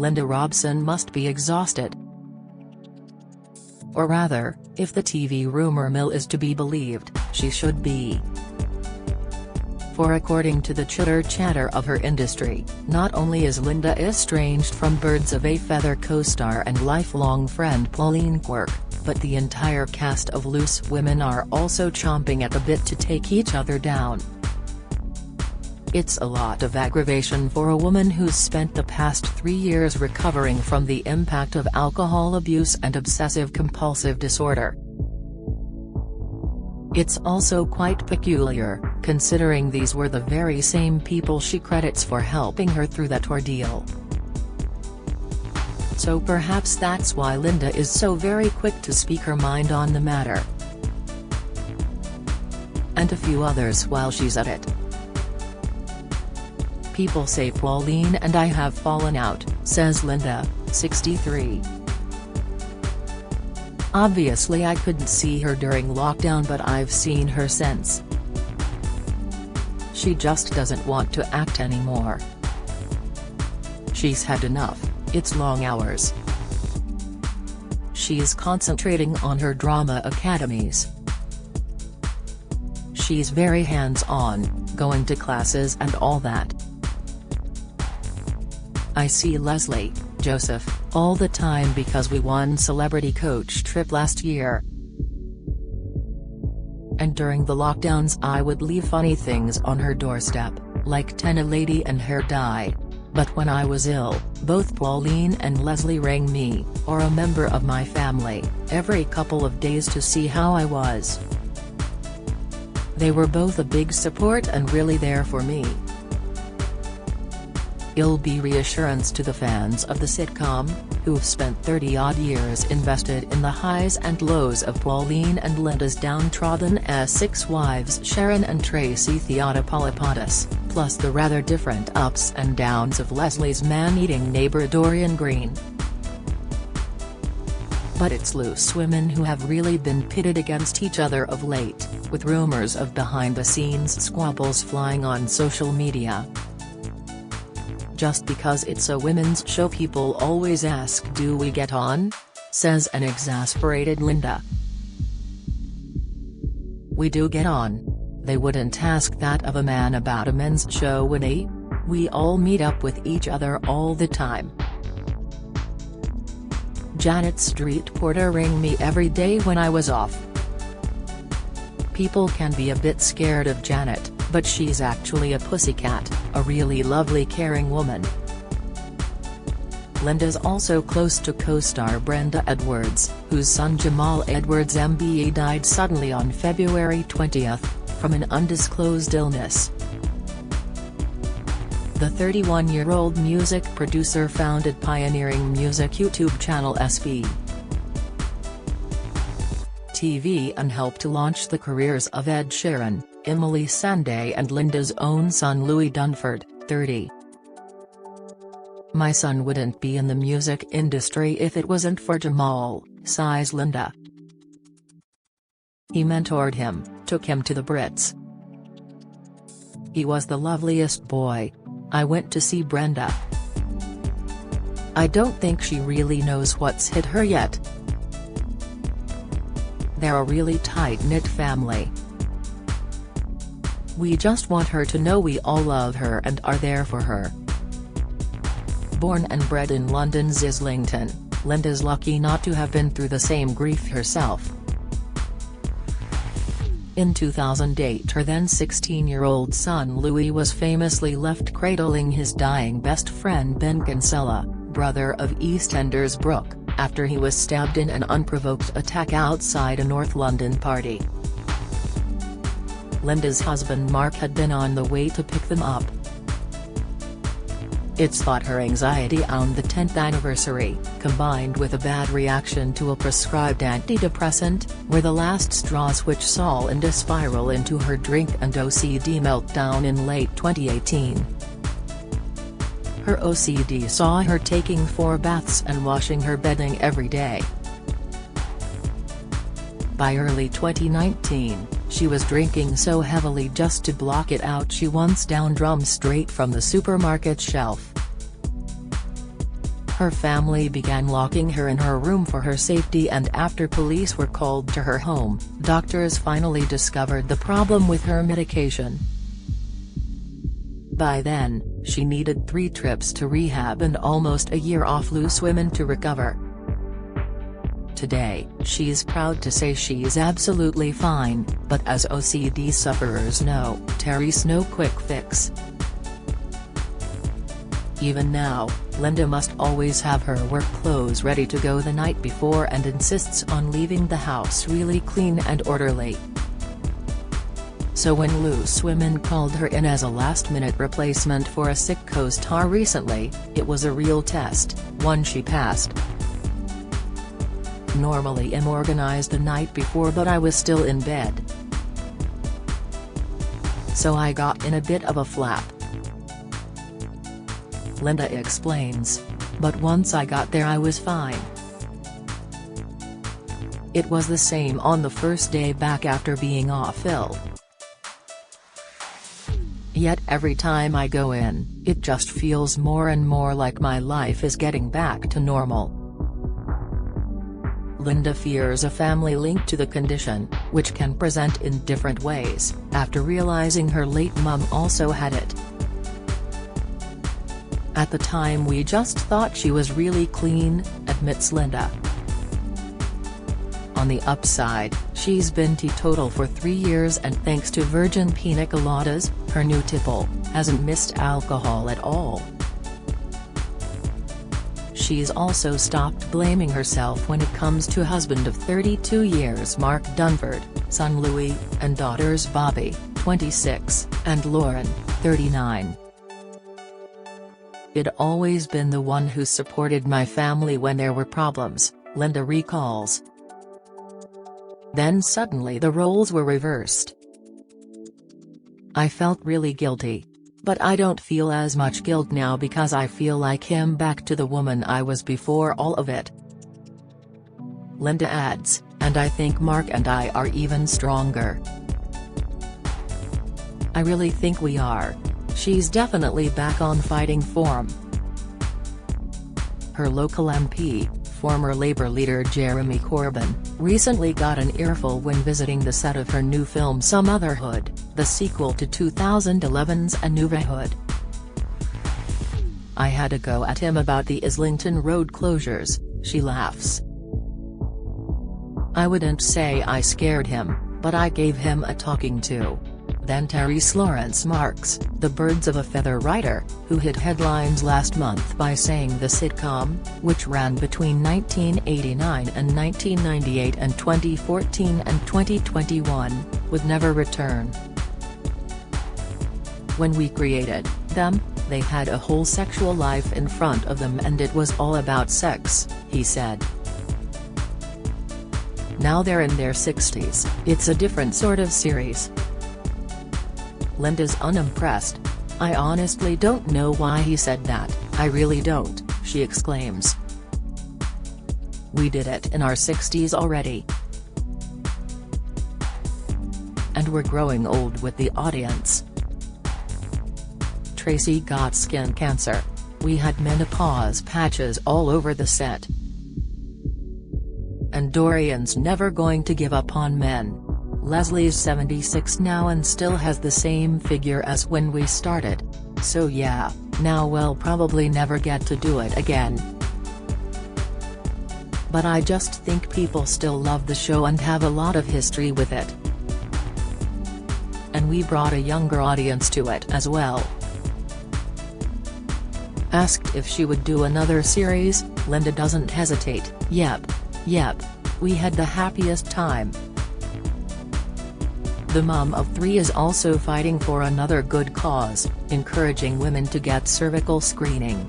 Linda Robson must be exhausted. Or rather, if the TV rumor mill is to be believed, she should be. For according to the chitter-chatter of her industry, not only is Linda estranged from Birds of a Feather co-star and lifelong friend Pauline Quirke, but the entire cast of Loose Women are also chomping at the bit to take each other down. It's a lot of aggravation for a woman who's spent the past 3 years recovering from the impact of alcohol abuse and obsessive-compulsive disorder. It's also quite peculiar, considering these were the very same people she credits for helping her through that ordeal. So perhaps that's why Linda is so very quick to speak her mind on the matter. And a few others while she's at it. "People say Pauline and I have fallen out," says Linda, 63. "Obviously I couldn't see her during lockdown, but I've seen her since. She just doesn't want to act anymore. She's had enough, it's long hours. She's concentrating on her drama academies. She's very hands-on, going to classes and all that. I see Leslie, Joseph, all the time because we won Celebrity Coach trip last year. And during the lockdowns I would leave funny things on her doorstep, like Tenna Lady and hair dye. But when I was ill, both Pauline and Leslie rang me, or a member of my family, every couple of days to see how I was. They were both a big support and really there for me. It'll be reassurance to the fans of the sitcom, who've spent 30-odd years invested in the highs and lows of Pauline and Linda's downtrodden Essex wives Sharon and Tracy Theodopolipoulos, plus the rather different ups and downs of Leslie's man-eating neighbor Dorian Green. But it's Loose Women who have really been pitted against each other of late, with rumors of behind-the-scenes squabbles flying on social media. Just because it's a women's show people always ask, do we get on? Says an exasperated Linda. We do get on. They wouldn't ask that of a man about a men's show, would they? We all meet up with each other all the time. Janet Street Porter rang me every day when I was off. People can be a bit scared of Janet, but she's actually a pussycat, a really lovely caring woman. Linda's also close to co-star Brenda Edwards, whose son Jamal Edwards MBE died suddenly on February 20, from an undisclosed illness. The 31-year-old music producer founded pioneering music YouTube channel SV TV and helped to launch the careers of Ed Sheeran, Emily Sandé and Linda's own son Louis Dunford, 30. My son wouldn't be in the music industry if it wasn't for Jamal, sighs Linda. He mentored him, took him to the Brits. He was the loveliest boy. I went to see Brenda. I don't think she really knows what's hit her yet. They're a really tight-knit family. We just want her to know we all love her and are there for her. Born and bred in London's Islington, Linda's lucky not to have been through the same grief herself. In 2008 her then 16-year-old son Louis was famously left cradling his dying best friend Ben Kinsella, brother of EastEnders Brooke, after he was stabbed in an unprovoked attack outside a North London party. Linda's husband Mark had been on the way to pick them up. It's thought her anxiety on the 10th anniversary, combined with a bad reaction to a prescribed antidepressant, were the last straws which saw Linda spiral into her drink and OCD meltdown in late 2018. Her OCD saw her taking 4 baths and washing her bedding every day. By early 2019, she was drinking so heavily just to block it out she once downed rum straight from the supermarket shelf. Her family began locking her in her room for her safety, and after police were called to her home, doctors finally discovered the problem with her medication. By then, she needed 3 trips to rehab and almost a year off loose women to recover. Today, she's proud to say she's absolutely fine, but as OCD sufferers know, Terry's no quick fix. Even now, Linda must always have her work clothes ready to go the night before and insists on leaving the house really clean and orderly. So when loose women called her in as a last-minute replacement for a sick co-star recently, it was a real test, one she passed. "Normally I'm organized the night before, but I was still in bed. So I got in a bit of a flap," Linda explains. "But once I got there I was fine. It was the same on the first day back after being off ill. Yet every time I go in, it just feels more and more like my life is getting back to normal." Linda fears a family link to the condition, which can present in different ways, after realizing her late mum also had it. "At the time we just thought she was really clean," admits Linda. On the upside, she's been teetotal for 3 years and thanks to virgin pina coladas, her new tipple, hasn't missed alcohol at all. She's also stopped blaming herself when it comes to husband of 32 years Mark Dunford, son Louis, and daughters Bobby, 26, and Lauren, 39. "I'd always been the one who supported my family when there were problems," Linda recalls. "Then suddenly the roles were reversed. I felt really guilty. But I don't feel as much guilt now because I feel like I'm back to the woman I was before all of it." Linda adds, "And I think Mark and I are even stronger. I really think we are. She's definitely back on fighting form." Her local MP, former Labour leader Jeremy Corbyn, recently got an earful when visiting the set of her new film Some Other Hood, the sequel to 2011's A New Hood. "I had a go at him about the Islington Road closures," she laughs. "I wouldn't say I scared him, but I gave him a talking to." Then Terry Lawrence Marks, the Birds of a Feather writer, who hit headlines last month by saying the sitcom, which ran between 1989 and 1998 and 2014 and 2021, would never return. "When we created them, they had a whole sexual life in front of them and it was all about sex," he said. "Now they're in their 60s, it's a different sort of series." Linda's unimpressed. "I honestly don't know why he said that, I really don't," she exclaims. "We did it in our 60s already. And we're growing old with the audience. Tracy got skin cancer. We had menopause patches all over the set. And Dorian's never going to give up on men. Leslie's 76 now and still has the same figure as when we started. So yeah, now we'll probably never get to do it again. But I just think people still love the show and have a lot of history with it. And we brought a younger audience to it as well." Asked if she would do another series, Linda doesn't hesitate. Yep, we had the happiest time." The mum of 3 is also fighting for another good cause, encouraging women to get cervical screening.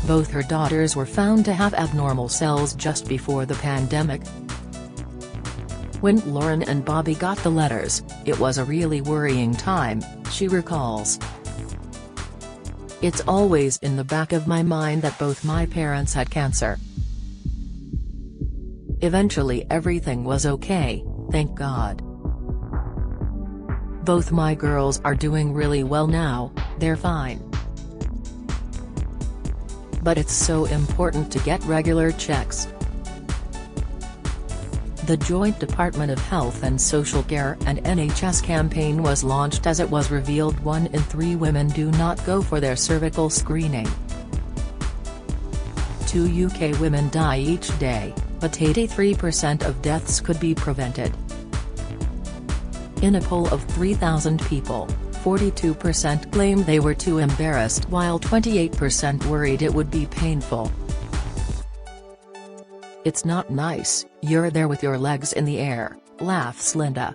Both her daughters were found to have abnormal cells just before the pandemic. "When Lauren and Bobby got the letters, it was a really worrying time," she recalls. "It's always in the back of my mind that both my parents had cancer. Eventually everything was okay, thank God. Both my girls are doing really well now, they're fine. But it's so important to get regular checks. The Joint Department of Health and Social Care and NHS campaign was launched as it was revealed 1 in 3 women do not go for their cervical screening. 2 UK women die each day, but 83% of deaths could be prevented. In a poll of 3,000 people, 42% claimed they were too embarrassed while 28% worried it would be painful. "It's not nice, you're there with your legs in the air," laughs Linda.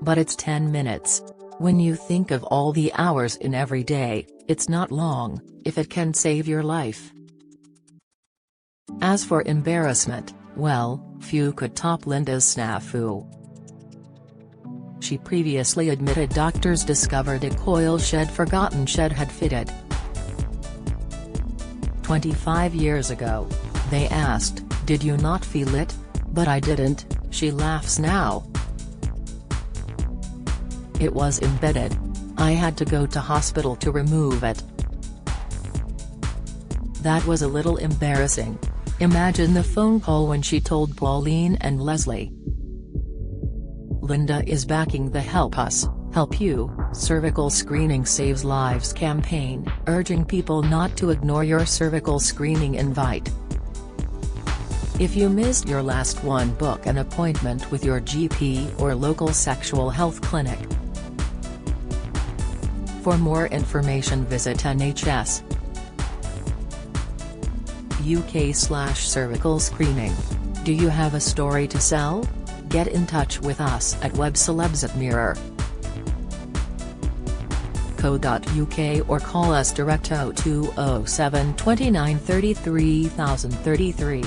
"But it's 10 minutes. When you think of all the hours in every day, it's not long, if it can save your life." As for embarrassment, well, few could top Linda's snafu. She previously admitted doctors discovered a coil she'd forgotten she had fitted. 25 years ago, they asked, "Did you not feel it?" "But I didn't," she laughs now. "It was embedded. I had to go to hospital to remove it. That was a little embarrassing." Imagine the phone call when she told Pauline and Leslie. Linda is backing the Help Us, Help You, Cervical Screening Saves Lives campaign, urging people not to ignore your cervical screening invite. If you missed your last one, book an appointment with your GP or local sexual health clinic. For more information visit NHS UK/cervical screening. Do you have a story to sell? Get in touch with us at webcelebs@mirror.co.uk or call us direct 0207 29 33 033.